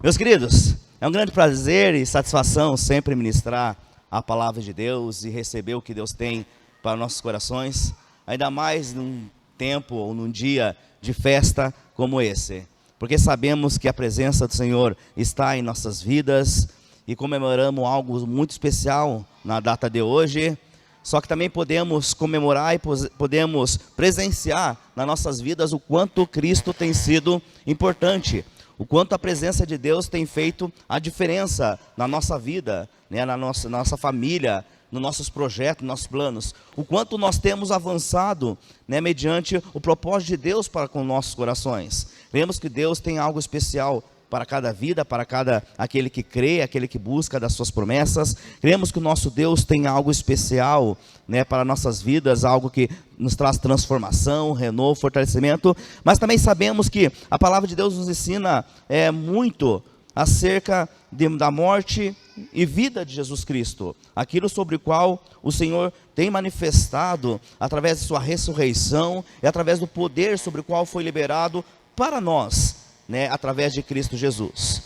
Meus queridos, é um grande prazer e satisfação sempre ministrar a palavra de Deus e receber o que Deus tem para nossos corações, ainda mais num tempo ou num dia de festa como esse, porque sabemos que a presença do Senhor está em nossas vidas e comemoramos algo muito especial na data de hoje. Só que também podemos comemorar e podemos presenciar nas nossas vidas o quanto Cristo tem sido importante, o quanto a presença de Deus tem feito a diferença na nossa vida, né, na nossa família, nos nossos projetos, nos nossos planos, o quanto nós temos avançado, né, mediante o propósito de Deus para com nossos corações. Vemos que Deus tem algo especial para cada vida, para cada aquele que crê, aquele que busca das suas promessas. Cremos que o nosso Deus tem algo especial, né, para nossas vidas, algo que nos traz transformação, renovo, fortalecimento, mas também sabemos que a palavra de Deus nos ensina muito acerca da morte e vida de Jesus Cristo, aquilo sobre o qual o Senhor tem manifestado através de sua ressurreição e através do poder sobre o qual foi liberado para nós, né, através de Cristo Jesus.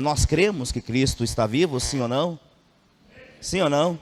Nós cremos que Cristo está vivo, sim ou não? Sim ou não?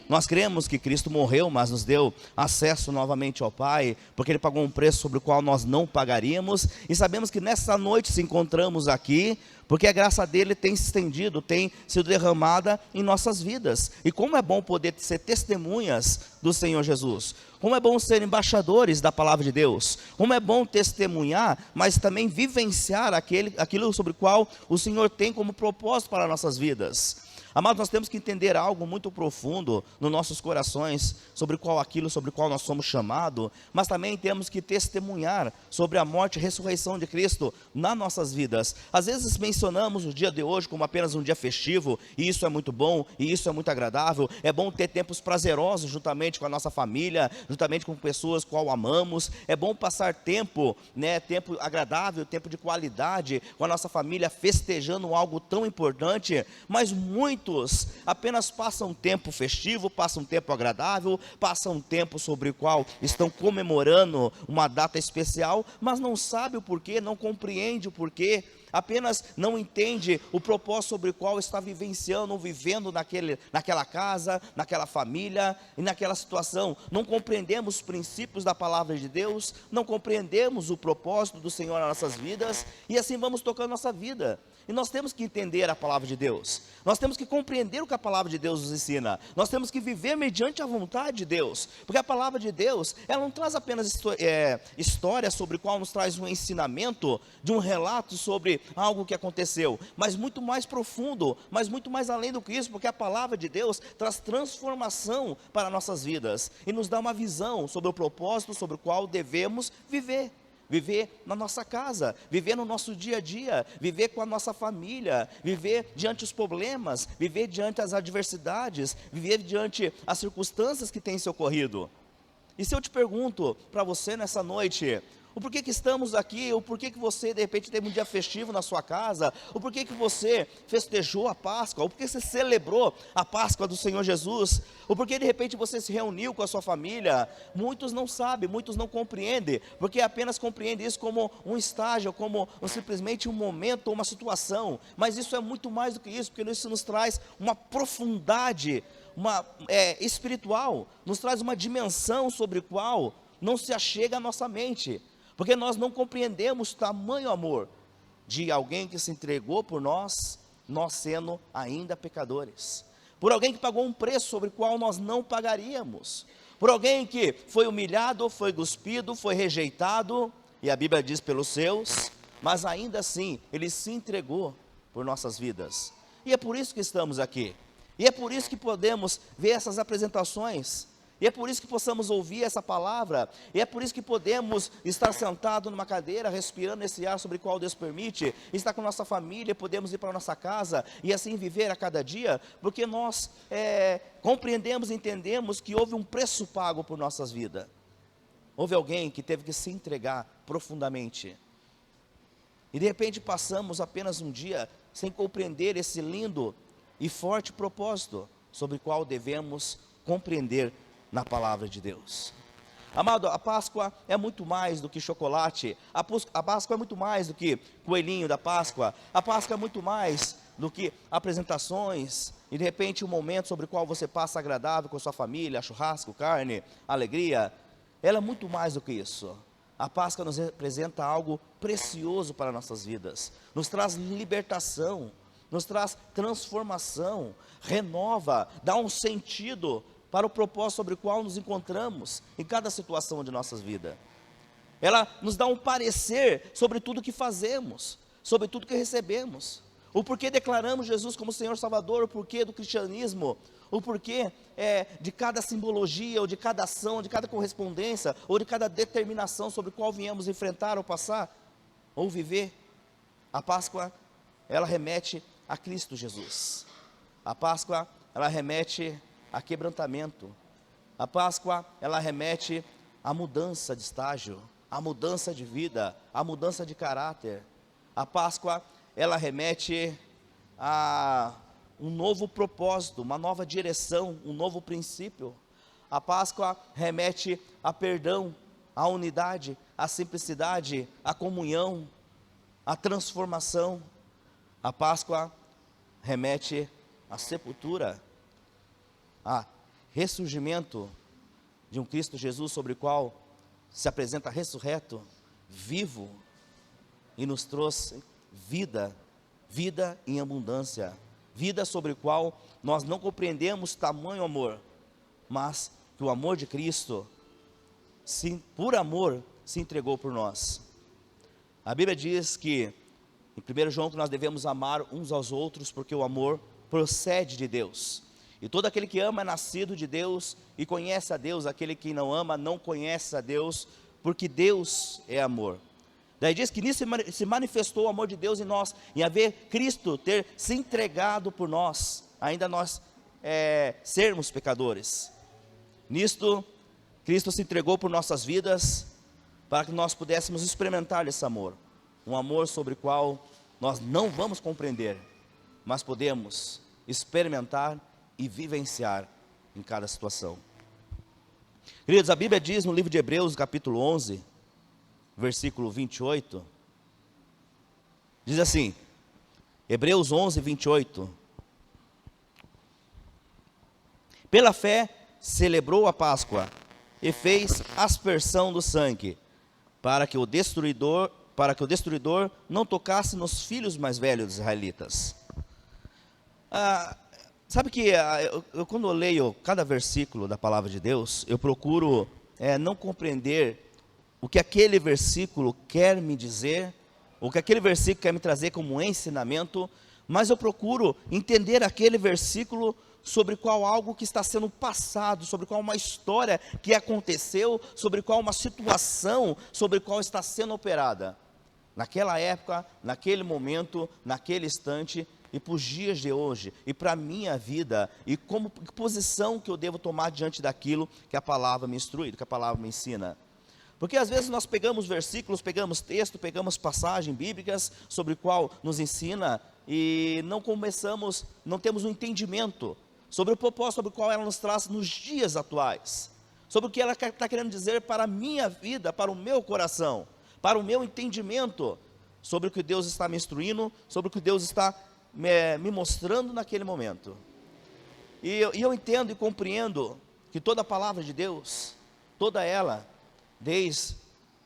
Nós cremos que Cristo morreu, mas nos deu acesso novamente ao Pai, porque Ele pagou um preço sobre o qual nós não pagaríamos, e sabemos que nessa noite se encontramos aqui, porque a graça dele tem se estendido, tem sido derramada em nossas vidas. E como é bom poder ser testemunhas do Senhor Jesus, como é bom ser embaixadores da palavra de Deus, como é bom testemunhar, mas também vivenciar aquilo sobre o qual o Senhor tem como propósito para nossas vidas. Amados, nós temos que entender algo muito profundo nos nossos corações, sobre o qual nós somos chamados, mas também temos que testemunhar sobre a morte e ressurreição de Cristo nas nossas vidas. Às vezes mencionamos o dia de hoje como apenas um dia festivo, e isso é muito bom, e isso é muito agradável. É bom ter tempos prazerosos juntamente com a nossa família, juntamente com pessoas qual amamos. É bom passar tempo, né, tempo agradável, tempo de qualidade com a nossa família, festejando algo tão importante, mas muitos apenas passam tempo festivo, passam tempo agradável, passam tempo sobre o qual estão comemorando uma data especial, mas não sabe o porquê, não compreende o porquê, apenas não entende o propósito sobre o qual está vivenciando, vivendo naquela casa, naquela família e naquela situação. Não compreendemos os princípios da palavra de Deus, não compreendemos o propósito do Senhor nas nossas vidas, e assim vamos tocando nossa vida. E nós temos que entender a palavra de Deus, nós temos que compreender o que a palavra de Deus nos ensina, nós temos que viver mediante a vontade de Deus, porque a palavra de Deus, ela não traz apenas história sobre o qual nos traz um ensinamento, de um relato sobre algo que aconteceu, mas muito mais profundo, mas muito mais além do que isso, porque a palavra de Deus traz transformação para nossas vidas, e nos dá uma visão sobre o propósito sobre o qual devemos viver. Viver na nossa casa, viver no nosso dia a dia, viver com a nossa família, viver diante dos problemas, viver diante das adversidades, viver diante as circunstâncias que têm se ocorrido. E se eu te pergunto para você nessa noite, o porquê que estamos aqui, o porquê que você de repente teve um dia festivo na sua casa, o porquê que você festejou a Páscoa, o porquê você celebrou a Páscoa do Senhor Jesus, o porquê de repente você se reuniu com a sua família, muitos não sabem, muitos não compreendem, porque apenas compreendem isso como um estágio, como simplesmente um momento, uma situação, mas isso é muito mais do que isso, porque isso nos traz uma profundidade, espiritual, nos traz uma dimensão sobre a qual não se achega à nossa mente, porque nós não compreendemos tamanho amor de alguém que se entregou por nós, nós sendo ainda pecadores, por alguém que pagou um preço sobre o qual nós não pagaríamos, por alguém que foi humilhado, foi cuspido, foi rejeitado, e a Bíblia diz pelos seus, mas ainda assim, Ele se entregou por nossas vidas, e é por isso que estamos aqui, e é por isso que podemos ver essas apresentações, e é por isso que possamos ouvir essa palavra, e é por isso que podemos estar sentados numa cadeira, respirando esse ar sobre o qual Deus permite, estar com nossa família, podemos ir para a nossa casa, e assim viver a cada dia, porque nós compreendemos, entendemos que houve um preço pago por nossas vidas, houve alguém que teve que se entregar profundamente, e de repente passamos apenas um dia, sem compreender esse lindo e forte propósito, sobre o qual devemos compreender na palavra de Deus. Amado, a Páscoa é muito mais do que chocolate, a Páscoa é muito mais do que coelhinho da Páscoa, a Páscoa é muito mais do que apresentações, e de repente um momento sobre o qual você passa agradável com sua família, churrasco, carne, alegria. Ela é muito mais do que isso. A Páscoa nos representa algo precioso para nossas vidas, nos traz libertação, nos traz transformação, renova, dá um sentido para o propósito sobre o qual nos encontramos em cada situação de nossas vidas. Ela nos dá um parecer sobre tudo que fazemos, sobre tudo que recebemos, o porquê declaramos Jesus como Senhor Salvador, o porquê do cristianismo, o porquê de cada simbologia, ou de cada ação, de cada correspondência, ou de cada determinação sobre qual viemos enfrentar ou passar, ou viver. A Páscoa, ela remete a Cristo Jesus. A Páscoa, ela remete a quebrantamento. A Páscoa, ela remete à mudança de estágio, à mudança de vida, à mudança de caráter. A Páscoa, ela remete a um novo propósito, uma nova direção, um novo princípio. A Páscoa remete a perdão, a unidade, a simplicidade, a comunhão, a transformação. A Páscoa remete à sepultura, a ressurgimento de um Cristo Jesus sobre o qual se apresenta ressurreto, vivo, e nos trouxe vida, vida em abundância, vida sobre o qual nós não compreendemos tamanho amor, mas que o amor de Cristo, sim, por amor, se entregou por nós. A Bíblia diz que, em 1 João, que nós devemos amar uns aos outros, porque o amor procede de Deus, e todo aquele que ama é nascido de Deus, e conhece a Deus. Aquele que não ama, não conhece a Deus, porque Deus é amor. Daí diz que nisso se manifestou o amor de Deus em nós, em haver Cristo ter se entregado por nós, ainda nós sermos pecadores. Nisto, Cristo se entregou por nossas vidas, para que nós pudéssemos experimentar esse amor, um amor sobre o qual nós não vamos compreender, mas podemos experimentar e vivenciar em cada situação. Queridos, a Bíblia diz no livro de Hebreus, capítulo 11, versículo 28, diz assim, Hebreus 11, 28, pela fé celebrou a Páscoa e fez aspersão do sangue, para que o destruidor não tocasse nos filhos mais velhos dos israelitas. Sabe que eu quando eu leio cada versículo da palavra de Deus, eu procuro não compreender o que aquele versículo quer me dizer, o que aquele versículo quer me trazer como ensinamento, mas eu procuro entender aquele versículo sobre qual algo que está sendo passado, sobre qual uma história que aconteceu, sobre qual uma situação, sobre qual está sendo operada, naquela época, naquele momento, naquele instante, e para os dias de hoje, e para a minha vida, e como posição que eu devo tomar diante daquilo que a palavra me instrui, que a palavra me ensina. Porque às vezes nós pegamos versículos, pegamos texto, pegamos passagens bíblicas sobre o qual nos ensina, e não temos um entendimento sobre o propósito sobre o qual ela nos traz nos dias atuais, sobre o que ela está querendo dizer para a minha vida, para o meu coração, para o meu entendimento, sobre o que Deus está me instruindo, sobre o que Deus está me mostrando naquele momento. E eu entendo e compreendo que toda a palavra de Deus, toda ela, desde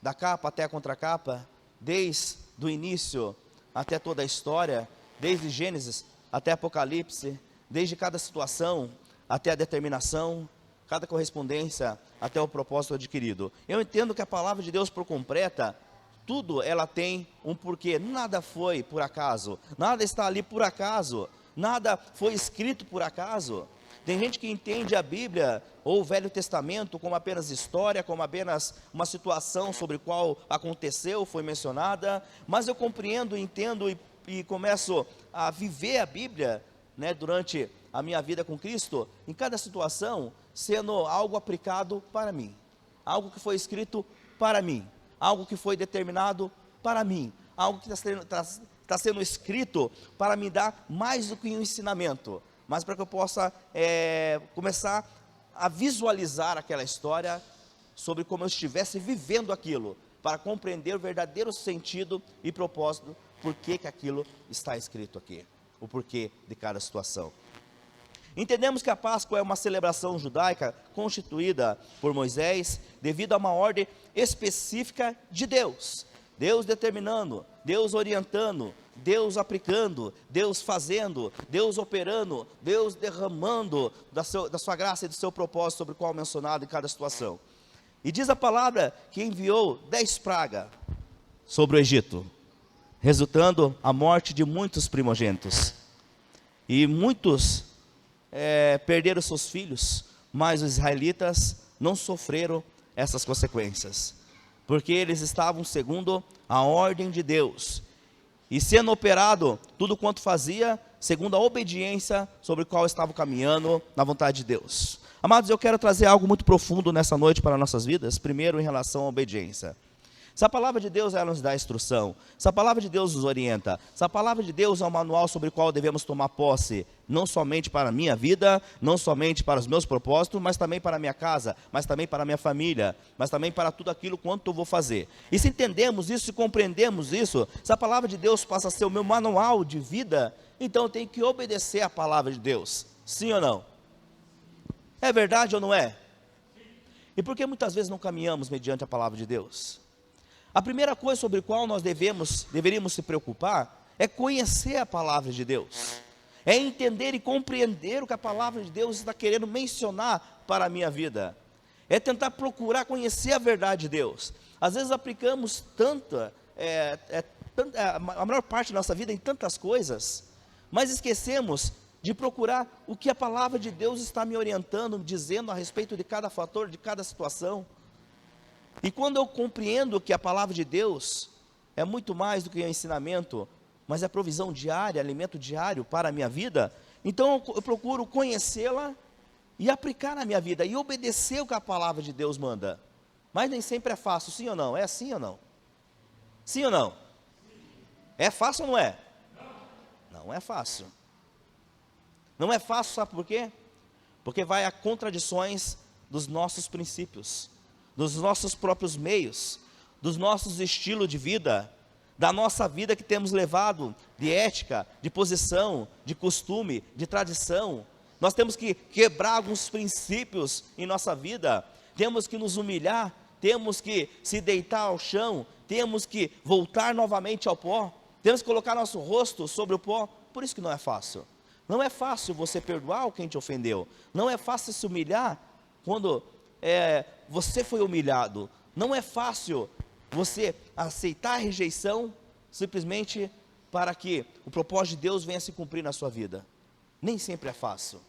da capa até a contracapa, desde do início até toda a história, desde Gênesis até Apocalipse, desde cada situação até a determinação, cada correspondência até o propósito adquirido. Eu entendo que a palavra de Deus por completa, tudo ela tem um porquê, nada foi por acaso, nada está ali por acaso, nada foi escrito por acaso. Tem gente que entende a Bíblia ou o Velho Testamento como apenas história, como apenas uma situação sobre a qual aconteceu, foi mencionada, mas eu compreendo, entendo e começo a viver a Bíblia, durante a minha vida com Cristo, em cada situação, sendo algo aplicado para mim, algo que foi escrito para mim, algo que foi determinado para mim, algo que está sendo escrito para me dar mais do que um ensinamento, mas para que eu possa começar a visualizar aquela história sobre como eu estivesse vivendo aquilo, para compreender o verdadeiro sentido e propósito, por que aquilo está escrito aqui, o porquê de cada situação. Entendemos que a Páscoa é uma celebração judaica constituída por Moisés devido a uma ordem específica de Deus. Deus determinando, Deus orientando, Deus aplicando, Deus fazendo, Deus operando, Deus derramando da sua graça e do seu propósito sobre o qual mencionado em cada situação. E diz a palavra que enviou 10 pragas sobre o Egito, resultando a morte de muitos primogênitos. E muitos perderam seus filhos, mas os israelitas não sofreram essas consequências, porque eles estavam segundo a ordem de Deus, e sendo operado tudo quanto fazia, segundo a obediência sobre a qual estavam caminhando na vontade de Deus. Amados, eu quero trazer algo muito profundo nessa noite para nossas vidas, primeiro em relação à obediência. Se a palavra de Deus ela nos dá instrução, se a palavra de Deus nos orienta, se a palavra de Deus é um manual sobre o qual devemos tomar posse, não somente para a minha vida, não somente para os meus propósitos, mas também para a minha casa, mas também para a minha família, mas também para tudo aquilo quanto eu vou fazer. E se entendemos isso, se compreendemos isso, se a palavra de Deus passa a ser o meu manual de vida, então eu tenho que obedecer a palavra de Deus, sim ou não? É verdade ou não é? E por que muitas vezes não caminhamos mediante a palavra de Deus? A primeira coisa sobre a qual nós deveríamos se preocupar é conhecer a palavra de Deus, é entender e compreender o que a palavra de Deus está querendo mencionar para a minha vida, é tentar procurar conhecer a verdade de Deus. Às vezes aplicamos a maior parte da nossa vida em tantas coisas, mas esquecemos de procurar o que a palavra de Deus está me orientando, dizendo a respeito de cada fator, de cada situação. E quando eu compreendo que a palavra de Deus é muito mais do que um ensinamento, mas é provisão diária, alimento diário para a minha vida, então eu procuro conhecê-la e aplicar na minha vida, e obedecer o que a palavra de Deus manda. Mas nem sempre é fácil, sim ou não? É assim ou não? Sim ou não? É fácil ou não é? Não é fácil. Não é fácil, sabe por quê? Porque vai a contradições dos nossos princípios, dos nossos próprios meios, dos nossos estilos de vida, da nossa vida que temos levado, de ética, de posição, de costume, de tradição. Nós temos que quebrar alguns princípios em nossa vida, temos que nos humilhar, temos que se deitar ao chão, temos que voltar novamente ao pó, temos que colocar nosso rosto sobre o pó. Por isso que não é fácil. Não é fácil você perdoar quem te ofendeu, não é fácil se humilhar quando você foi humilhado. Não é fácil você aceitar a rejeição simplesmente para que o propósito de Deus venha se cumprir na sua vida. Nem sempre é fácil.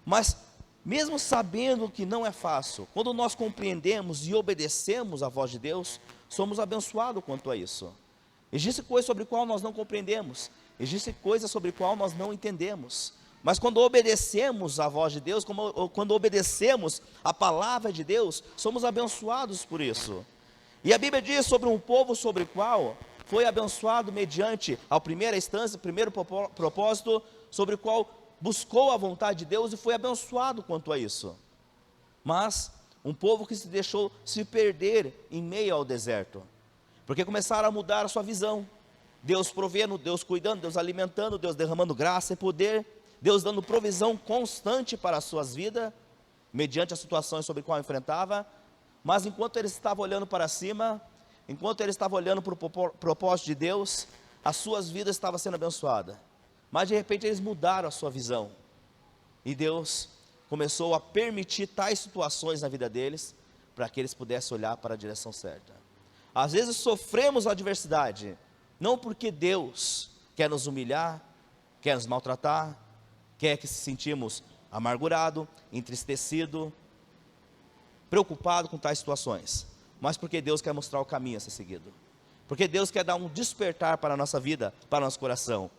Mas mesmo sabendo que não é fácil, quando nós compreendemos e obedecemos a voz de Deus, somos abençoados quanto a isso. Existe coisa sobre a qual nós não compreendemos, existe coisa sobre a qual nós não entendemos, mas quando obedecemos a voz de Deus, quando obedecemos a palavra de Deus, somos abençoados por isso. E a Bíblia diz sobre um povo sobre o qual foi abençoado mediante a primeira instância, o primeiro propósito, sobre o qual buscou a vontade de Deus e foi abençoado quanto a isso. Mas um povo que se deixou se perder em meio ao deserto, porque começaram a mudar a sua visão. Deus provendo, Deus cuidando, Deus alimentando, Deus derramando graça e poder, Deus dando provisão constante para as suas vidas, mediante as situações sobre as quais enfrentava. Mas enquanto eles estavam olhando para cima, enquanto eles estavam olhando para o propósito de Deus, as suas vidas estavam sendo abençoadas. Mas de repente eles mudaram a sua visão, e Deus começou a permitir tais situações na vida deles, para que eles pudessem olhar para a direção certa. Às vezes sofremos adversidade, não porque Deus quer nos humilhar, quer nos maltratar, quer que se sentimos amargurado, entristecido, preocupado com tais situações, mas porque Deus quer mostrar o caminho a ser seguido, porque Deus quer dar um despertar para a nossa vida, para o nosso coração.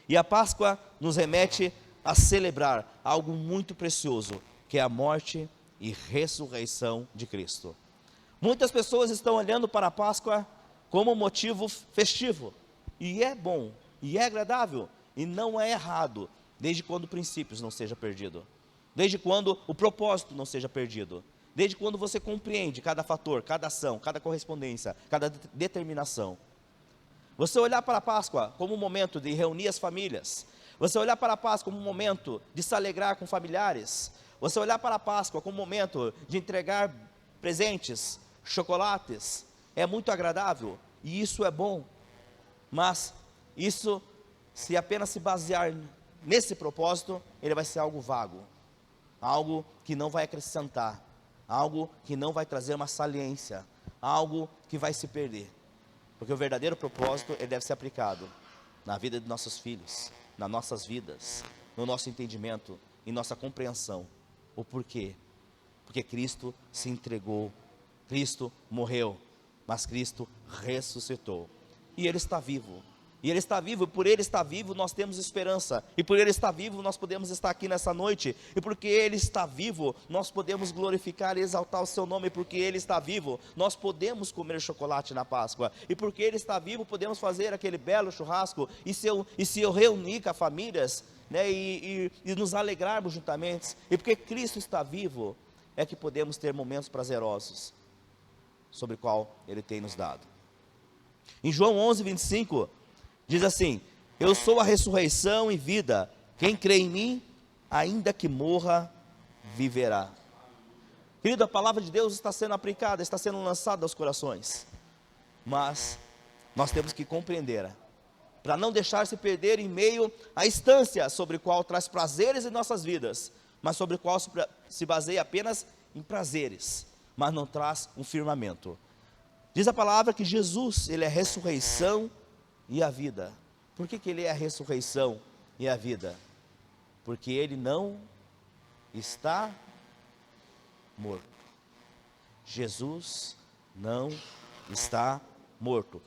E a Páscoa nos remete a celebrar algo muito precioso, que é a morte e ressurreição de Cristo. Muitas pessoas estão olhando para a Páscoa como um motivo festivo, e é bom, e é agradável, e não é errado, desde quando os princípios não sejam perdidos, desde quando o propósito não seja perdido. Desde quando você compreende cada fator, cada ação, cada correspondência, cada determinação. Você olhar para a Páscoa como um momento de reunir as famílias. Você olhar para a Páscoa como um momento de se alegrar com familiares. Você olhar para a Páscoa como um momento de entregar presentes, chocolates. É muito agradável e isso é bom. Mas isso, se apenas se basear nesse propósito, ele vai ser algo vago. Algo que não vai acrescentar. Algo que não vai trazer uma saliência. Algo que vai se perder. Porque o verdadeiro propósito, ele deve ser aplicado na vida de nossos filhos, nas nossas vidas, no nosso entendimento e nossa compreensão. O porquê? Porque Cristo se entregou, Cristo morreu, mas Cristo ressuscitou. E Ele está vivo. E Ele está vivo, e por Ele estar vivo nós temos esperança. E por Ele estar vivo nós podemos estar aqui nessa noite. E porque Ele está vivo, nós podemos glorificar e exaltar o Seu nome. Porque Ele está vivo, nós podemos comer chocolate na Páscoa. E porque Ele está vivo, podemos fazer aquele belo churrasco. E se eu reunir com as famílias, né, e nos alegrarmos juntamente. E porque Cristo está vivo, é que podemos ter momentos prazerosos, sobre o qual Ele tem nos dado. Em João 11:25, diz assim: eu sou a ressurreição e vida, quem crê em mim, ainda que morra, viverá. Querido, a palavra de Deus está sendo aplicada, está sendo lançada aos corações, mas nós temos que compreender, para não deixar se perder em meio à instância sobre o qual traz prazeres em nossas vidas, mas sobre o qual se baseia apenas em prazeres, mas não traz um firmamento. Diz a palavra que Jesus, Ele é a ressurreição e a vida. Por que Ele é a ressurreição e a vida? Porque Ele não está morto. Jesus não está morto.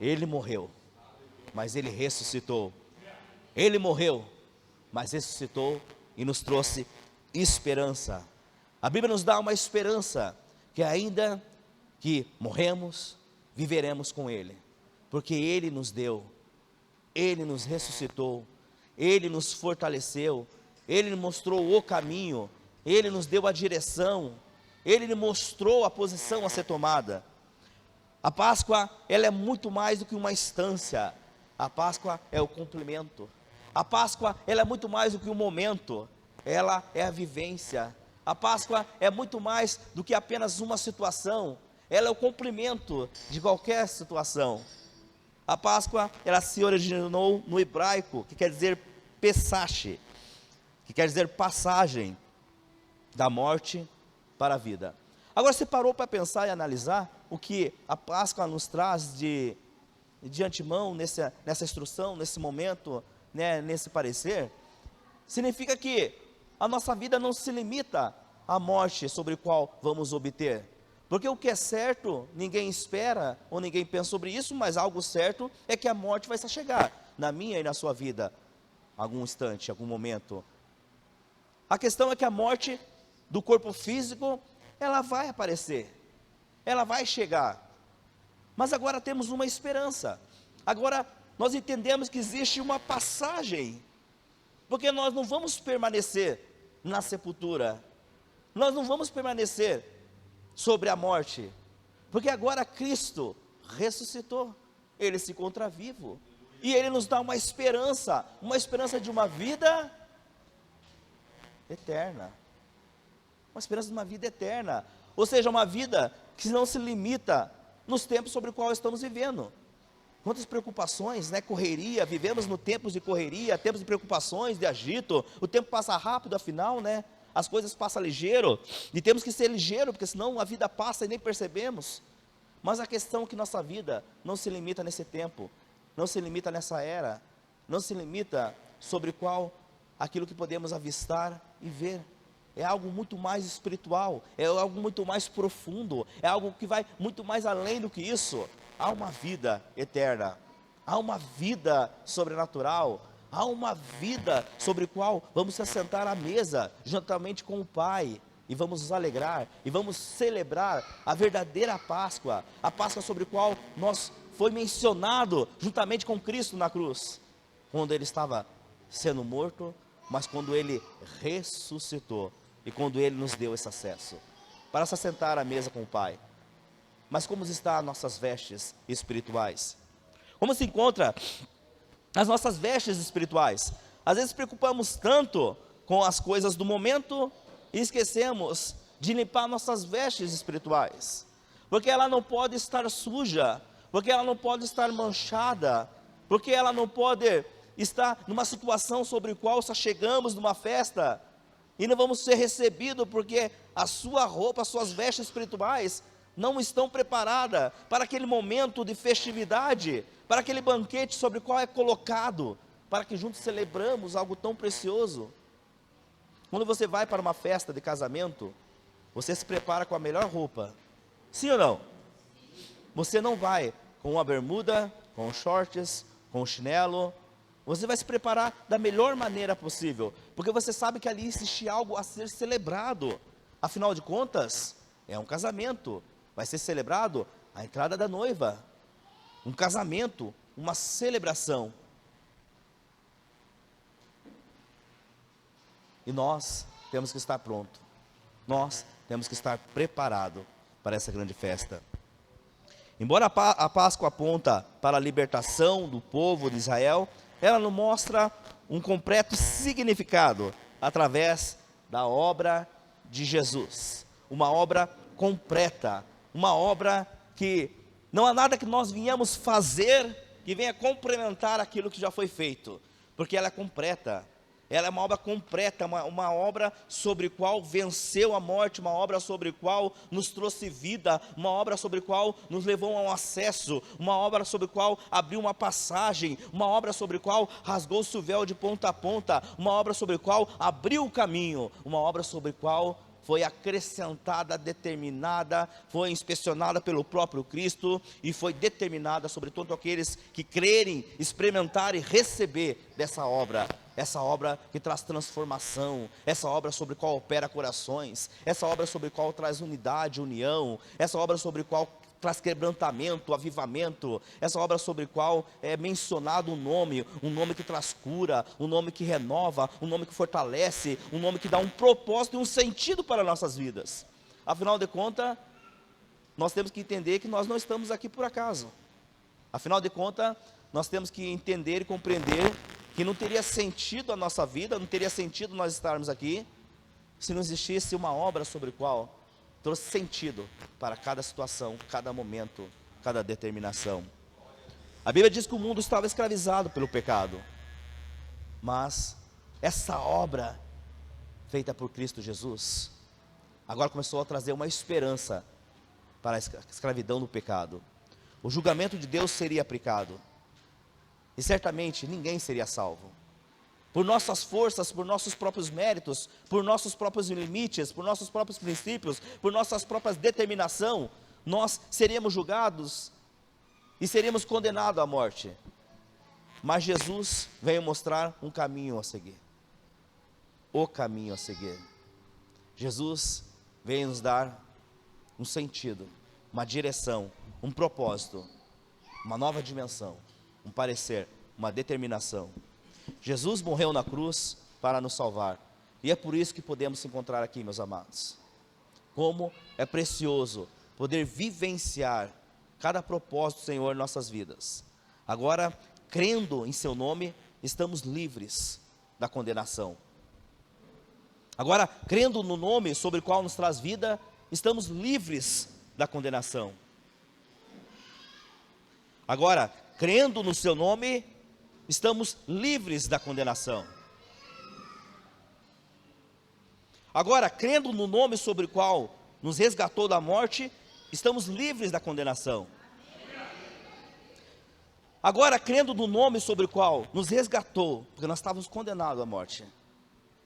Ele morreu, mas Ele ressuscitou. Ele morreu, mas ressuscitou e nos trouxe esperança. A Bíblia nos dá uma esperança, que ainda que morremos, viveremos com Ele. Porque Ele nos deu, Ele nos ressuscitou, Ele nos fortaleceu, Ele nos mostrou o caminho, Ele nos deu a direção, Ele nos mostrou a posição a ser tomada. A Páscoa, ela é muito mais do que uma instância. A Páscoa é o cumprimento. A Páscoa, ela é muito mais do que um momento. Ela é a vivência. A Páscoa é muito mais do que apenas uma situação. Ela é o cumprimento de qualquer situação. A Páscoa, ela se originou no hebraico, que quer dizer Pesach, que quer dizer passagem da morte para a vida. Agora, você parou para pensar e analisar o que a Páscoa nos traz de antemão, nessa instrução, nesse momento, né, nesse parecer? Significa que a nossa vida não se limita à morte sobre a qual vamos obter. Porque o que é certo, ninguém espera, ou ninguém pensa sobre isso, mas algo certo é que a morte vai se chegar, na minha e na sua vida, algum instante, algum momento. A questão é que a morte do corpo físico, ela vai aparecer, ela vai chegar, mas agora temos uma esperança, agora nós entendemos que existe uma passagem, porque nós não vamos permanecer na sepultura, nós não vamos permanecer sobre a morte, porque agora Cristo ressuscitou, Ele se encontra vivo, e Ele nos dá uma esperança de uma vida eterna, uma esperança de uma vida eterna, ou seja, uma vida que não se limita nos tempos sobre os quais estamos vivendo. Quantas preocupações, né? Correria, vivemos no tempos de correria, tempos de preocupações, de agito, o tempo passa rápido afinal, né? As coisas passam ligeiro, e temos que ser ligeiro, porque senão a vida passa e nem percebemos. Mas a questão é que nossa vida não se limita nesse tempo, não se limita nessa era, não se limita sobre qual aquilo que podemos avistar e ver. É algo muito mais espiritual, é algo muito mais profundo, é algo que vai muito mais além do que isso. Há uma vida eterna, há uma vida sobrenatural, há uma vida sobre a qual vamos se assentar à mesa, juntamente com o Pai, e vamos nos alegrar, e vamos celebrar a verdadeira Páscoa, a Páscoa sobre a qual foi mencionado juntamente com Cristo na cruz, quando Ele estava sendo morto, mas quando Ele ressuscitou, e quando Ele nos deu esse acesso. para se assentar à mesa com o Pai. Mas como estão nossas vestes espirituais? Como se encontra as nossas vestes espirituais? Às vezes preocupamos tanto com as coisas do momento e esquecemos de limpar nossas vestes espirituais, porque ela não pode estar suja, porque ela não pode estar manchada, porque ela não pode estar numa situação sobre a qual só chegamos numa festa e não vamos ser recebidos, porque a sua roupa, as suas vestes espirituais não estão preparadas para aquele momento de festividade, para aquele banquete sobre o qual é colocado, para que juntos celebramos algo tão precioso. Quando você vai para uma festa de casamento, você se prepara com a melhor roupa, sim ou não? Você não vai com uma bermuda, com shorts, com chinelo. Você vai se preparar da melhor maneira possível, porque você sabe que ali existe algo a ser celebrado. Afinal de contas, é um casamento, vai ser celebrado a entrada da noiva, um casamento, uma celebração. E nós temos que estar pronto, nós temos que estar preparados para essa grande festa. Embora a Páscoa aponta para a libertação do povo de Israel, ela nos mostra um completo significado através da obra de Jesus. Uma obra completa, uma obra que não há nada que nós venhamos fazer que venha complementar aquilo que já foi feito, porque ela é completa. Ela é uma obra completa, uma obra sobre a qual venceu a morte, uma obra sobre a qual nos trouxe vida, uma obra sobre a qual nos levou a um acesso, uma obra sobre a qual abriu uma passagem, uma obra sobre a qual rasgou-se o véu de ponta a ponta, uma obra sobre a qual abriu o caminho, uma obra sobre a qual foi acrescentada, determinada, foi inspecionada pelo próprio Cristo e foi determinada sobre todos aqueles que crerem, experimentar e receber dessa obra. Essa obra que traz transformação, essa obra sobre a qual opera corações, essa obra sobre a qual traz unidade, união, essa obra sobre a qual traz quebrantamento, avivamento, essa obra sobre a qual é mencionado um nome que traz cura, um nome que renova, um nome que fortalece, um nome que dá um propósito e um sentido para nossas vidas. Afinal de contas, nós temos que entender que nós não estamos aqui por acaso. Afinal de contas, nós temos que entender e compreender que não teria sentido a nossa vida, não teria sentido nós estarmos aqui, se não existisse uma obra sobre a qual trouxe sentido para cada situação, cada momento, cada determinação. A Bíblia diz que o mundo estava escravizado pelo pecado, mas essa obra feita por Cristo Jesus, agora começou a trazer uma esperança para a escravidão do pecado. O julgamento de Deus seria aplicado, e certamente ninguém seria salvo. Por nossas forças, por nossos próprios méritos, por nossos próprios limites, por nossos próprios princípios, por nossas próprias determinação, nós seríamos julgados e seríamos condenados à morte. Mas Jesus veio mostrar um caminho a seguir. O caminho a seguir. Jesus veio nos dar um sentido, uma direção, um propósito, uma nova dimensão, um parecer, uma determinação. Jesus morreu na cruz para nos salvar, e é por isso que podemos se encontrar aqui, meus amados. Como é precioso poder vivenciar cada propósito do Senhor em nossas vidas. Agora, crendo em seu nome, estamos livres da condenação. Agora, crendo no nome sobre o qual nos traz vida, estamos livres da condenação. Agora, crendo no seu nome, estamos livres da condenação. Agora, crendo no nome sobre o qual nos resgatou da morte, estamos livres da condenação. Agora, crendo no nome sobre o qual nos resgatou, porque nós estávamos condenados à morte.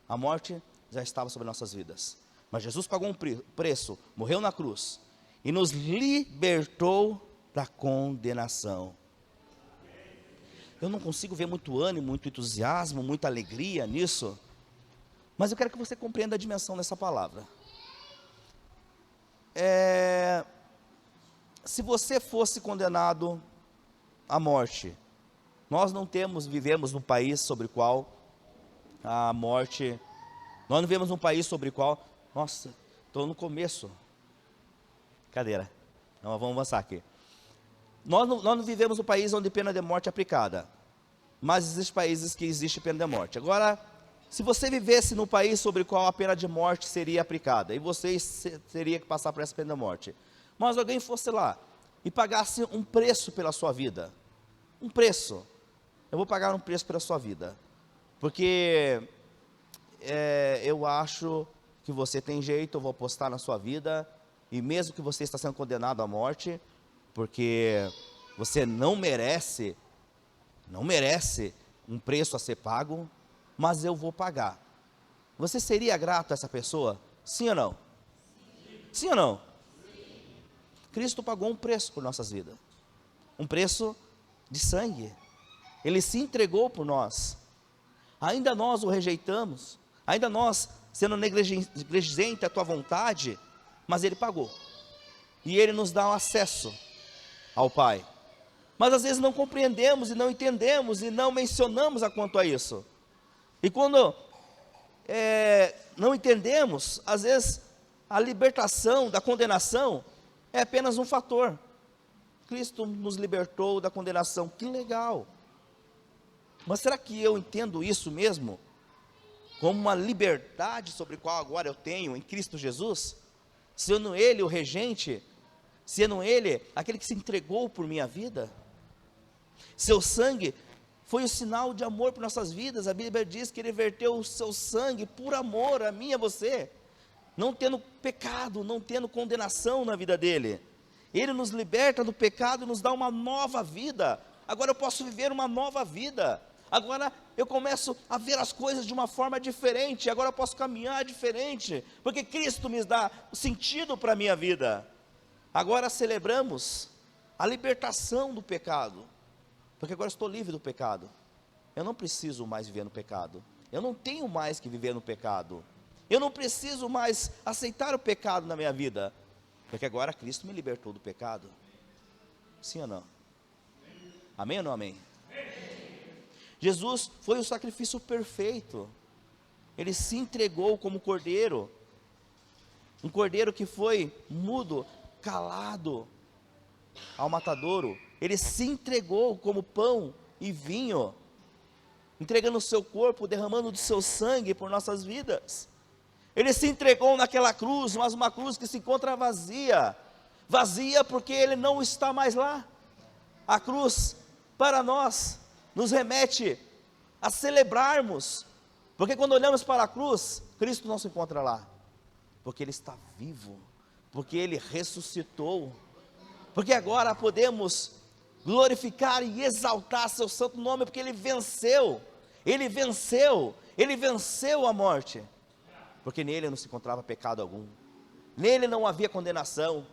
A morte já estava sobre nossas vidas, mas Jesus pagou um preço, morreu na cruz e nos libertou da condenação. Eu não consigo ver muito ânimo, muito entusiasmo, muita alegria nisso, mas eu quero que você compreenda a dimensão dessa palavra. Se você fosse condenado à morte, nós não vivemos num país sobre o qual a morte, nós não vivemos num país sobre o qual, nossa, estou no começo, Cadeira. Então, vamos avançar aqui. Nós não vivemos um país onde pena de morte é aplicada, mas existem países que existe pena de morte. Agora, se você vivesse num país sobre o qual a pena de morte seria aplicada, e você teria que passar por essa pena de morte, mas alguém fosse lá e pagasse um preço pela sua vida, um preço, eu vou pagar um preço pela sua vida, porque eu acho que você tem jeito, eu vou apostar na sua vida, e mesmo que você está sendo condenado à morte, porque você não merece um preço a ser pago, mas eu vou pagar. Você seria grato a essa pessoa? Sim ou não? Sim ou não? Sim. Cristo pagou um preço por nossas vidas, um preço de sangue. Ele se entregou por nós. Ainda nós o rejeitamos, ainda nós sendo negligente à tua vontade, mas Ele pagou. E Ele nos dá um acesso ao Pai. Mas às vezes não compreendemos e não entendemos e não mencionamos a quanto a isso. E quando não entendemos, às vezes a libertação da condenação é apenas um fator. Cristo nos libertou da condenação, que legal. Mas será que eu entendo isso mesmo? Como uma liberdade sobre a qual agora eu tenho em Cristo Jesus? Sendo Ele o regente, sendo Ele aquele que se entregou por minha vida? Seu sangue foi o sinal de amor por nossas vidas. A Bíblia diz que Ele verteu o seu sangue por amor a mim e a você, não tendo pecado, não tendo condenação na vida dEle. Ele nos liberta do pecado e nos dá uma nova vida. Agora eu posso viver uma nova vida. Agora eu começo a ver as coisas de uma forma diferente. Agora eu posso caminhar diferente, porque Cristo me dá o sentido para a minha vida. Agora celebramos a libertação do pecado, porque agora estou livre do pecado. Eu não preciso mais viver no pecado. Eu não tenho mais que viver no pecado. Eu não preciso mais aceitar o pecado na minha vida, porque agora Cristo me libertou do pecado. Sim ou não? Amém ou não amém? Jesus foi o sacrifício perfeito. Ele se entregou como cordeiro, um cordeiro que foi mudo, calado ao matadouro. Ele se entregou como pão e vinho, entregando o seu corpo, derramando do seu sangue por nossas vidas. Ele se entregou naquela cruz, mas uma cruz que se encontra vazia, vazia porque Ele não está mais lá. A cruz, para nós, nos remete a celebrarmos, porque quando olhamos para a cruz, Cristo não se encontra lá, porque Ele está vivo, porque Ele ressuscitou, porque agora podemos glorificar e exaltar seu santo nome, porque Ele venceu, Ele venceu, Ele venceu a morte, porque nele não se encontrava pecado algum, nele não havia condenação,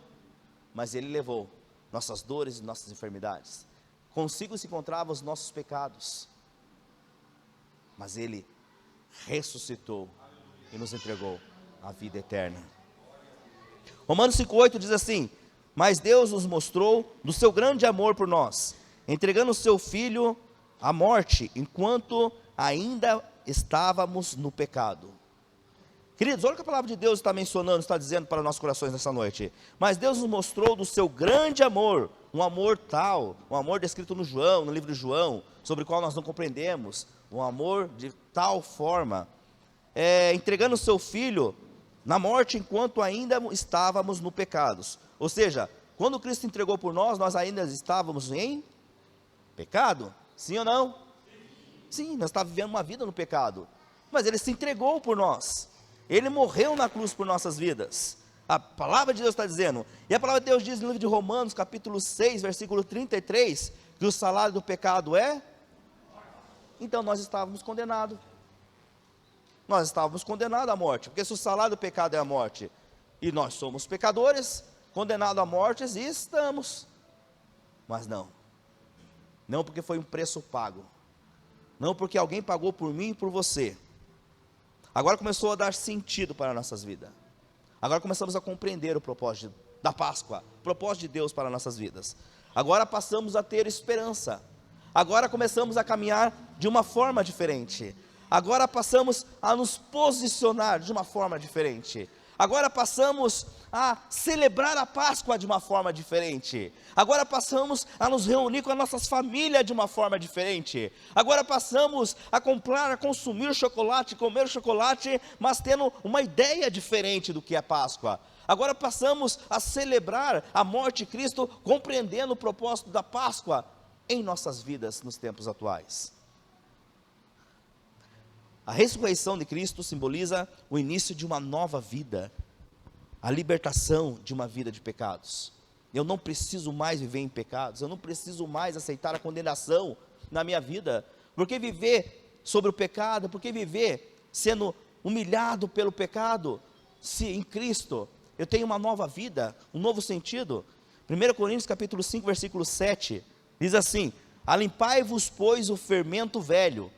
mas Ele levou nossas dores e nossas enfermidades, consigo se encontravam os nossos pecados, mas Ele ressuscitou e nos entregou a vida eterna. Romanos 5,8 diz assim: mas Deus nos mostrou do seu grande amor por nós, entregando o seu Filho à morte, enquanto ainda estávamos no pecado. Queridos, olha o que a palavra de Deus está mencionando, está dizendo para nossos corações nessa noite. Mas Deus nos mostrou do seu grande amor, um amor tal, um amor descrito no livro de João, sobre o qual nós não compreendemos, um amor de tal forma, entregando o seu Filho na morte, enquanto ainda estávamos no pecados. Ou seja, quando Cristo entregou por nós, nós ainda estávamos em pecado, sim ou não? Sim, nós estávamos vivendo uma vida no pecado, mas Ele se entregou por nós, Ele morreu na cruz por nossas vidas. A palavra de Deus está dizendo, e a palavra de Deus diz no livro de Romanos, capítulo 6, versículo 33, que o salário do pecado é? Então nós estávamos condenados. Nós estávamos condenados à morte, porque se o salário do pecado é a morte, e nós somos pecadores, condenados à morte, e estamos. Mas não porque foi um preço pago, não porque alguém pagou por mim e por você. Agora começou a dar sentido para nossas vidas. Agora começamos a compreender o propósito da Páscoa, o propósito de Deus para nossas vidas. Agora passamos a ter esperança. Agora começamos a caminhar de uma forma diferente. Agora passamos a nos posicionar de uma forma diferente. Agora passamos a celebrar a Páscoa de uma forma diferente. Agora passamos a nos reunir com as nossas famílias de uma forma diferente. Agora passamos a comprar, a consumir chocolate, comer chocolate, mas tendo uma ideia diferente do que é Páscoa. Agora passamos a celebrar a morte de Cristo, compreendendo o propósito da Páscoa em nossas vidas nos tempos atuais. A ressurreição de Cristo simboliza o início de uma nova vida, a libertação de uma vida de pecados. Eu não preciso mais viver em pecados, eu não preciso mais aceitar a condenação na minha vida, porque viver sobre o pecado, porque viver sendo humilhado pelo pecado, se em Cristo eu tenho uma nova vida, um novo sentido. 1 Coríntios capítulo 5, versículo 7, diz assim: alimpai-vos, pois, o fermento velho,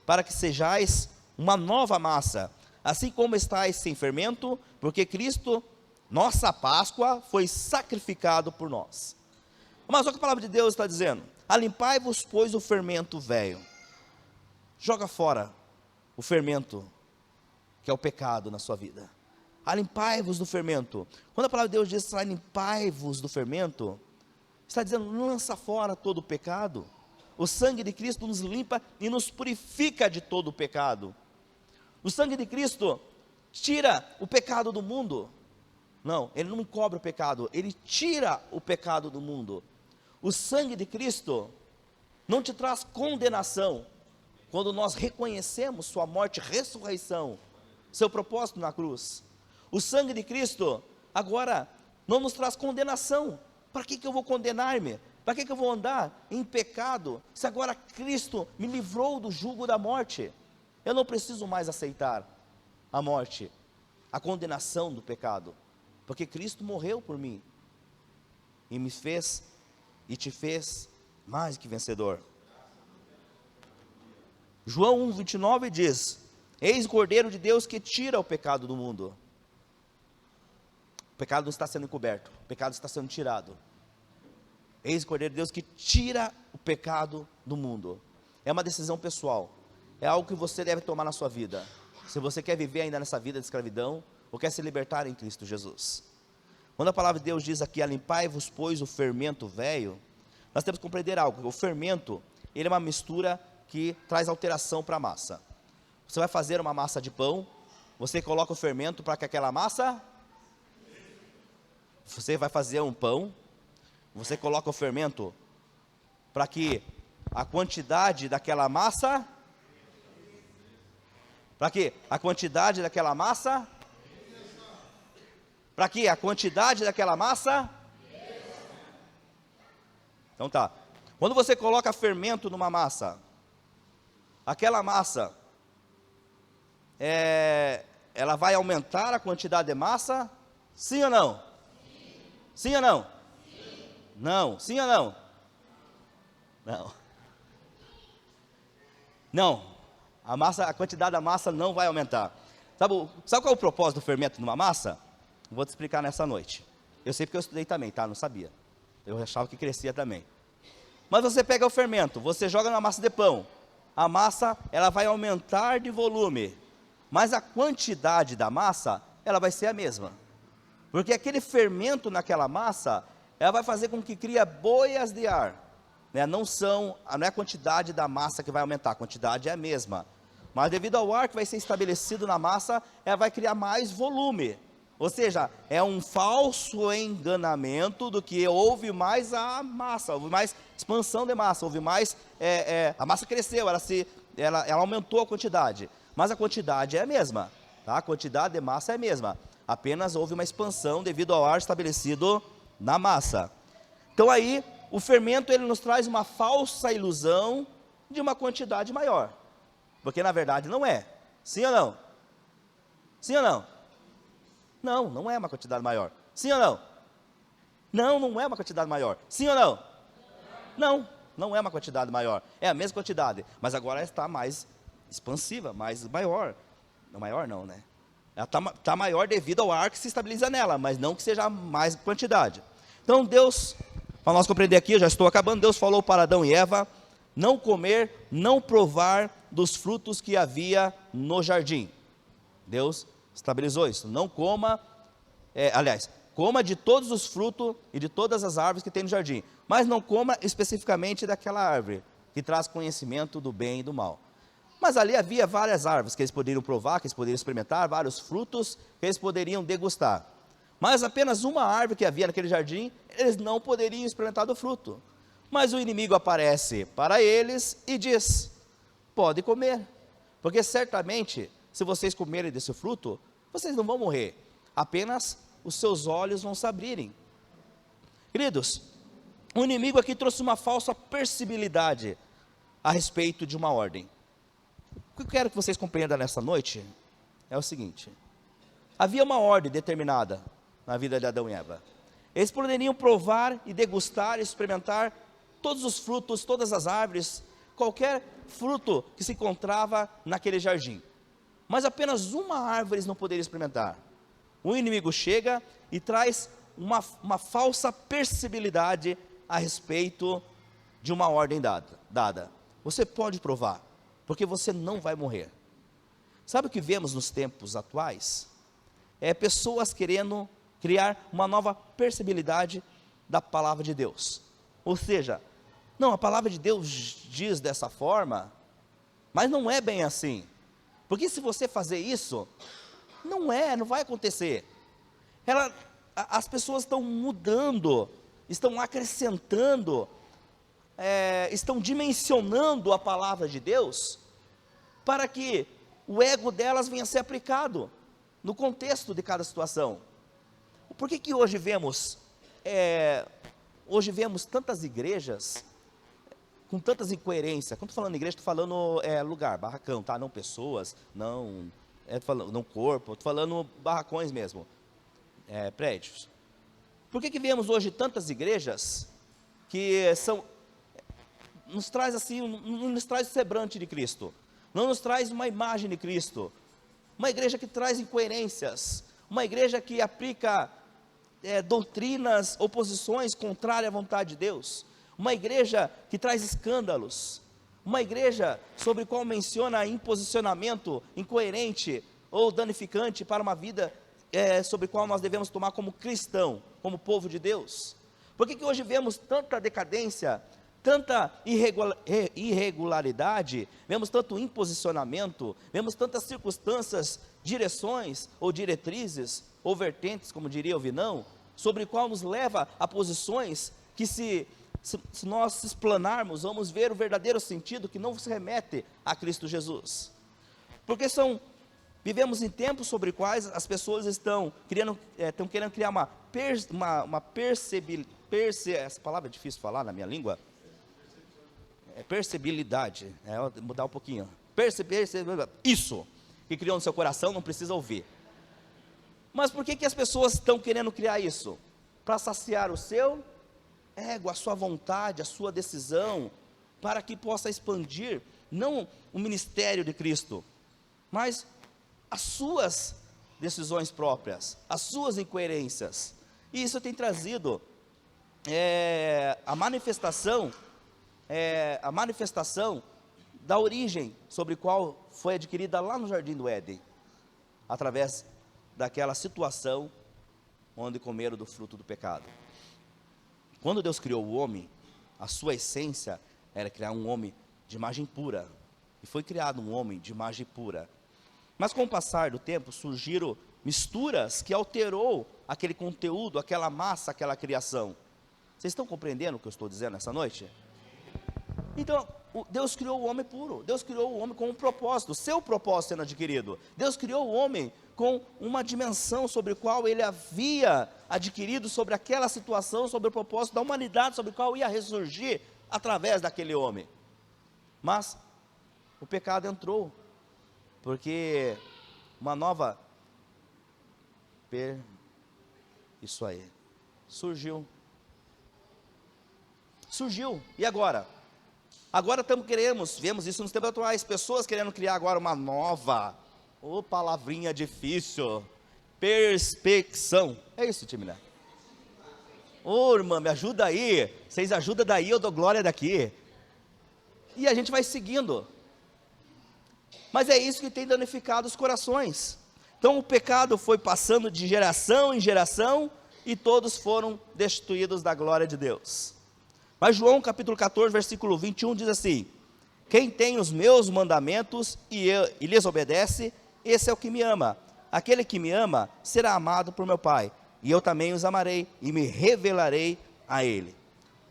para que sejais uma nova massa, assim como estáis sem fermento, porque Cristo, nossa Páscoa, foi sacrificado por nós. Mas olha o que a palavra de Deus está dizendo: alimpai-vos, pois, o fermento velho. Joga fora o fermento, que é o pecado na sua vida. Alimpai-vos do fermento. Quando a palavra de Deus diz alimpai-vos do fermento, está dizendo, lança fora todo o pecado. O sangue de Cristo nos limpa e nos purifica de todo o pecado. O sangue de Cristo tira o pecado do mundo. Não, ele não cobre o pecado, ele tira o pecado do mundo. O sangue de Cristo não te traz condenação, quando nós reconhecemos sua morte e ressurreição, seu propósito na cruz. O sangue de Cristo agora não nos traz condenação. Para que eu vou condenar-me? Para que eu vou andar em pecado, se agora Cristo me livrou do jugo da morte? Eu não preciso mais aceitar a morte, a condenação do pecado, porque Cristo morreu por mim, e me fez, e te fez mais que vencedor. João 1,29 diz: eis o Cordeiro de Deus que tira o pecado do mundo. O pecado não está sendo encoberto, o pecado está sendo tirado. Eis o Cordeiro de Deus que tira o pecado do mundo. É uma decisão pessoal, é algo que você deve tomar na sua vida, se você quer viver ainda nessa vida de escravidão, ou quer se libertar em Cristo Jesus. Quando a palavra de Deus diz aqui, alimpai-vos, pois, o fermento velho, nós temos que compreender algo. O fermento, ele é uma mistura que traz alteração para a massa. Você vai fazer uma massa de pão, você coloca o fermento para que aquela massa, você vai fazer um pão, você coloca o fermento para que a quantidade daquela massa, para que a quantidade daquela massa, para que a quantidade daquela massa, então tá, quando você coloca fermento numa massa, aquela massa, ela vai aumentar a quantidade de massa, sim ou não? Sim ou não? Não, sim ou não? Não. Não, a quantidade da massa não vai aumentar. Sabe qual é o propósito do fermento numa massa? Vou te explicar nessa noite. Eu sei porque eu estudei também, tá? Não sabia. Eu achava que crescia também. Mas você pega o fermento, você joga na massa de pão. A massa, ela vai aumentar de volume, mas a quantidade da massa, ela vai ser a mesma. Porque aquele fermento naquela massa, ela vai fazer com que crie boias de ar, né? Não é a quantidade da massa que vai aumentar, a quantidade é a mesma, mas devido ao ar que vai ser estabelecido na massa, ela vai criar mais volume, ou seja, é um falso enganamento do que houve mais a massa, houve mais expansão de massa, houve mais, a massa cresceu, ela aumentou a quantidade, mas a quantidade é a mesma, tá? A quantidade de massa é a mesma, apenas houve uma expansão devido ao ar estabelecido na massa. Então aí, o fermento ele nos traz uma falsa ilusão de uma quantidade maior, porque na verdade não é, sim ou não? Sim ou não? Não, não é uma quantidade maior, sim ou não? Não, não é uma quantidade maior, sim ou não? Não, não é uma quantidade maior, é a mesma quantidade, mas agora ela está mais expansiva, mais maior, não maior não, né? Ela está maior devido ao ar que se estabiliza nela, mas não que seja mais quantidade. Então Deus, para nós compreender aqui, eu já estou acabando, Deus falou para Adão e Eva, não comer, não provar dos frutos que havia no jardim. Deus estabilizou isso, não coma, coma de todos os frutos e de todas as árvores que tem no jardim, mas não coma especificamente daquela árvore, que traz conhecimento do bem e do mal. Mas ali havia várias árvores que eles poderiam provar, que eles poderiam experimentar, vários frutos que eles poderiam degustar. Mas apenas uma árvore que havia naquele jardim, eles não poderiam experimentar do fruto. Mas o inimigo aparece para eles e diz: pode comer, porque certamente, se vocês comerem desse fruto, vocês não vão morrer, apenas os seus olhos vão se abrirem. Queridos, o inimigo aqui trouxe uma falsa percebilidade a respeito de uma ordem. O que eu quero que vocês compreendam nessa noite é o seguinte: havia uma ordem determinada na vida de Adão e Eva. Eles poderiam provar e degustar e experimentar todos os frutos, todas as árvores, qualquer fruto que se encontrava naquele jardim. Mas apenas uma árvore eles não poderiam experimentar. O inimigo chega e traz uma falsa percebilidade a respeito de uma ordem dada. Você pode provar, porque você não vai morrer. Sabe o que vemos nos tempos atuais? Pessoas querendo criar uma nova percebilidade da palavra de Deus. Ou seja, não, a palavra de Deus diz dessa forma, mas não é bem assim. Porque se você fazer isso, não vai acontecer. As pessoas estão mudando, estão acrescentando, estão dimensionando a palavra de Deus, para que o ego delas venha a ser aplicado no contexto de cada situação. Por que hoje vemos tantas igrejas com tantas incoerências? Quando estou falando igreja, estou falando lugar, barracão, tá? Não pessoas, não corpo, estou falando barracões mesmo, prédios. Por que vemos hoje tantas igrejas que nos traz assim, não nos traz o semblante de Cristo, não nos traz uma imagem de Cristo, uma igreja que traz incoerências, uma igreja que aplica doutrinas ou posições contrárias à vontade de Deus, uma igreja que traz escândalos, uma igreja sobre qual menciona imposicionamento incoerente ou danificante para uma vida sobre qual nós devemos tomar como cristão, como povo de Deus. Por que hoje vemos tanta decadência, tanta irregularidade, vemos tanto imposicionamento, vemos tantas circunstâncias, direções ou diretrizes, ou vertentes, como diria o Vinão, sobre qual nos leva a posições que se nós explanarmos, vamos ver o verdadeiro sentido que não se remete a Cristo Jesus. Porque vivemos em tempos sobre quais as pessoas estão querendo criar essa palavra é difícil de falar na minha língua, percebilidade, vou mudar um pouquinho, isso, que criou no seu coração, não precisa ouvir. Mas por que as pessoas estão querendo criar isso? Para saciar o seu ego, a sua vontade, a sua decisão, para que possa expandir, não o ministério de Cristo, mas as suas decisões próprias, as suas incoerências. E isso tem trazido a manifestação da origem sobre qual foi adquirida lá no Jardim do Éden, através daquela situação onde comeram do fruto do pecado. Quando Deus criou o homem, a sua essência era criar um homem de imagem pura, e foi criado um homem de imagem pura. Mas com o passar do tempo surgiram misturas que alterou aquele conteúdo, aquela massa, aquela criação. Vocês estão compreendendo o que eu estou dizendo essa noite? Então, Deus criou o homem puro, Deus criou o homem com um propósito, seu propósito sendo adquirido. Deus criou o homem com uma dimensão sobre a qual ele havia adquirido, sobre aquela situação, sobre o propósito da humanidade, sobre o qual ia ressurgir através daquele homem. Mas o pecado entrou, porque uma nova surgiu, e agora? Agora vemos isso nos tempos atuais, pessoas querendo criar agora uma nova, palavrinha difícil, perspecção. É isso, time, né? Irmã, me ajuda aí, vocês ajudam daí, eu dou glória daqui. E a gente vai seguindo. Mas é isso que tem danificado os corações. Então o pecado foi passando de geração em geração, e todos foram destituídos da glória de Deus. Mas João capítulo 14, versículo 21 diz assim: quem tem os meus mandamentos e lhes obedece, esse é o que me ama. Aquele que me ama será amado por meu Pai, e eu também os amarei e me revelarei a ele.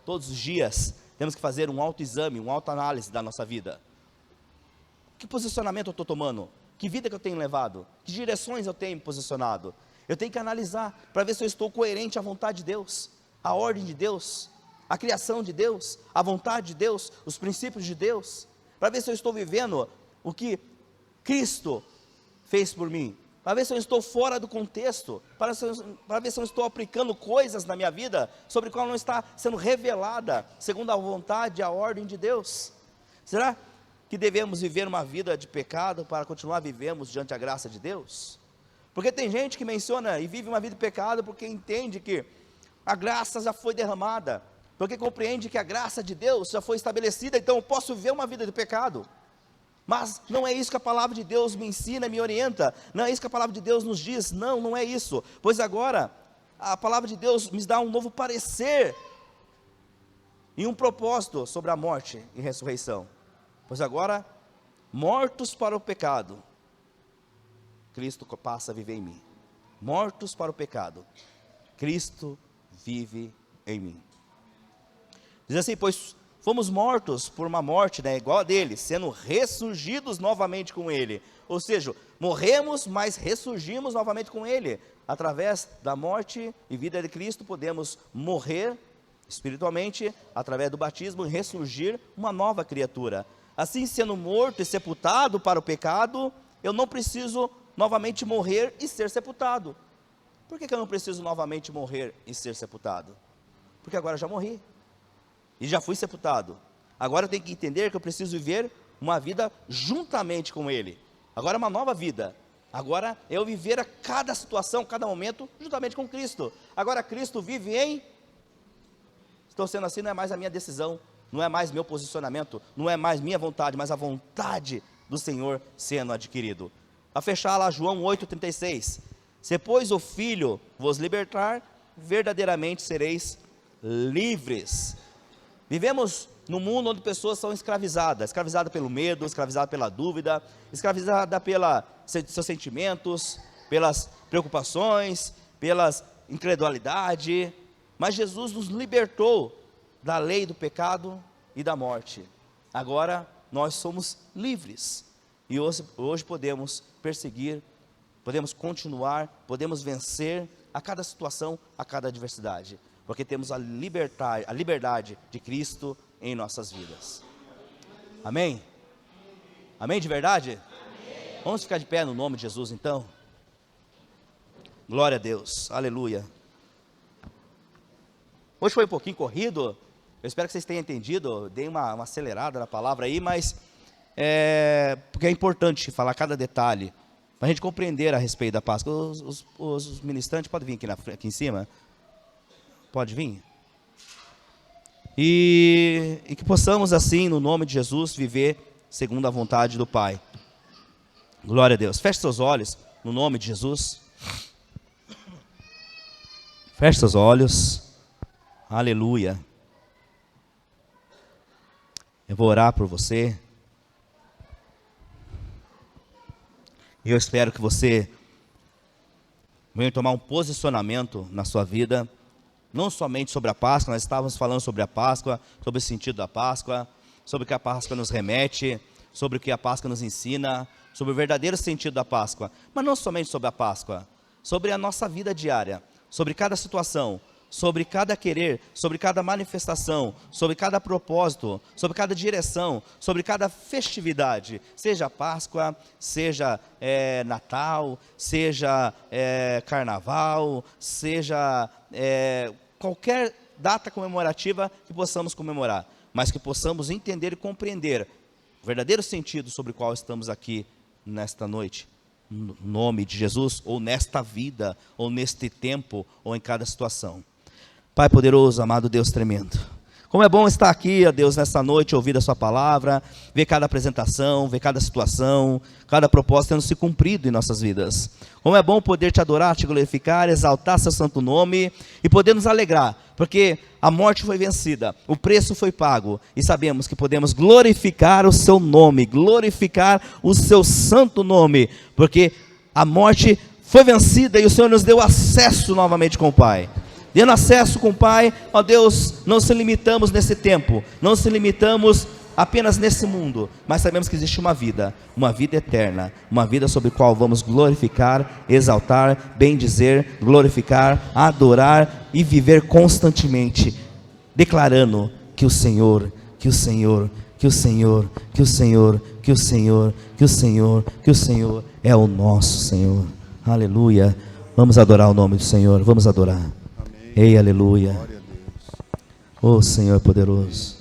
Todos os dias temos que fazer um autoexame, uma autoanálise da nossa vida. Que posicionamento eu estou tomando? Que vida que eu tenho levado? Que direções eu tenho posicionado? Eu tenho que analisar para ver se eu estou coerente à vontade de Deus, à ordem de Deus, à criação de Deus, à vontade de Deus, os princípios de Deus, para ver se eu estou vivendo o que Cristo fez por mim, para ver se eu estou fora do contexto, para ver se eu estou aplicando coisas na minha vida, sobre a qual não está sendo revelada, segundo a vontade e a ordem de Deus. Será que devemos viver uma vida de pecado para continuar vivendo diante da graça de Deus? Porque tem gente que menciona e vive uma vida de pecado porque entende que a graça já foi derramada, porque compreende que a graça de Deus já foi estabelecida, então eu posso viver uma vida de pecado. Mas não é isso que a palavra de Deus me ensina, me orienta, não é isso que a palavra de Deus nos diz, não é isso, pois agora a palavra de Deus me dá um novo parecer e um propósito sobre a morte e ressurreição, pois agora, mortos para o pecado, Cristo passa a viver em mim. Mortos para o pecado, Cristo vive em mim. Diz assim: pois fomos mortos por uma morte, igual a dele, sendo ressurgidos novamente com ele. Ou seja, morremos, mas ressurgimos novamente com ele. Através da morte e vida de Cristo, podemos morrer espiritualmente, através do batismo, e ressurgir uma nova criatura. Assim, sendo morto e sepultado para o pecado, eu não preciso novamente morrer e ser sepultado. Por que eu não preciso novamente morrer e ser sepultado? Porque agora eu já morri e já fui sepultado. Agora eu tenho que entender que eu preciso viver uma vida juntamente com Ele. Agora é uma nova vida. Agora é eu viver a cada situação, cada momento, juntamente com Cristo. Agora Cristo vive em... Estou sendo assim, não é mais a minha decisão, não é mais meu posicionamento, não é mais minha vontade, mas a vontade do Senhor sendo adquirido. A fechar lá João 8,36. Se pois o Filho vos libertar, verdadeiramente sereis livres. Vivemos num mundo onde pessoas são escravizadas pelo medo, escravizadas pela dúvida, escravizadas pelos seus sentimentos, pelas preocupações, pelas incredulidade, mas Jesus nos libertou da lei do pecado e da morte. Agora nós somos livres, e hoje podemos perseguir, podemos continuar, podemos vencer a cada situação, a cada adversidade, porque temos a liberdade de Cristo em nossas vidas. Amém? Amém de verdade? Amém. Vamos ficar de pé no nome de Jesus então? Glória a Deus, aleluia. Hoje foi um pouquinho corrido, eu espero que vocês tenham entendido, dei uma acelerada na palavra aí, mas porque é importante falar cada detalhe, para a gente compreender a respeito da Páscoa. Os ministrantes podem vir aqui em cima? Pode vir? E que possamos assim, no nome de Jesus, viver segundo a vontade do Pai. Glória a Deus. Feche seus olhos, no nome de Jesus. Feche seus olhos. Aleluia. Eu vou orar por você. E eu espero que você venha tomar um posicionamento na sua vida, não somente sobre a Páscoa. Nós estávamos falando sobre a Páscoa, sobre o sentido da Páscoa, sobre o que a Páscoa nos remete, sobre o que a Páscoa nos ensina, sobre o verdadeiro sentido da Páscoa, mas não somente sobre a Páscoa, sobre a nossa vida diária, sobre cada situação, sobre cada querer, sobre cada manifestação, sobre cada propósito, sobre cada direção, sobre cada festividade, seja Páscoa, seja Natal, seja Carnaval, seja qualquer data comemorativa que possamos comemorar, mas que possamos entender e compreender o verdadeiro sentido sobre o qual estamos aqui nesta noite, no nome de Jesus, ou nesta vida, ou neste tempo, ou em cada situação. Pai poderoso, amado Deus tremendo, Como é bom estar aqui, ó Deus, nessa noite, ouvir a sua palavra, ver cada apresentação, ver cada situação, cada propósito tendo se cumprido em nossas vidas. Como é bom poder te adorar, te glorificar, exaltar seu santo nome e poder nos alegrar, porque a morte foi vencida, o preço foi pago e sabemos que podemos glorificar o seu nome, glorificar o seu santo nome, porque a morte foi vencida e o Senhor nos deu acesso novamente com o Pai. Dando acesso com o Pai, ó Deus, não se limitamos nesse tempo, não se limitamos apenas nesse mundo, mas sabemos que existe uma vida eterna, uma vida sobre a qual vamos glorificar, exaltar, bendizer, glorificar, adorar e viver constantemente, declarando que o Senhor, que o Senhor, que o Senhor, que o Senhor, que o Senhor, que o Senhor, que o Senhor é o nosso Senhor. Aleluia. Vamos adorar o nome do Senhor, vamos adorar. Ei, aleluia. Oh Senhor poderoso.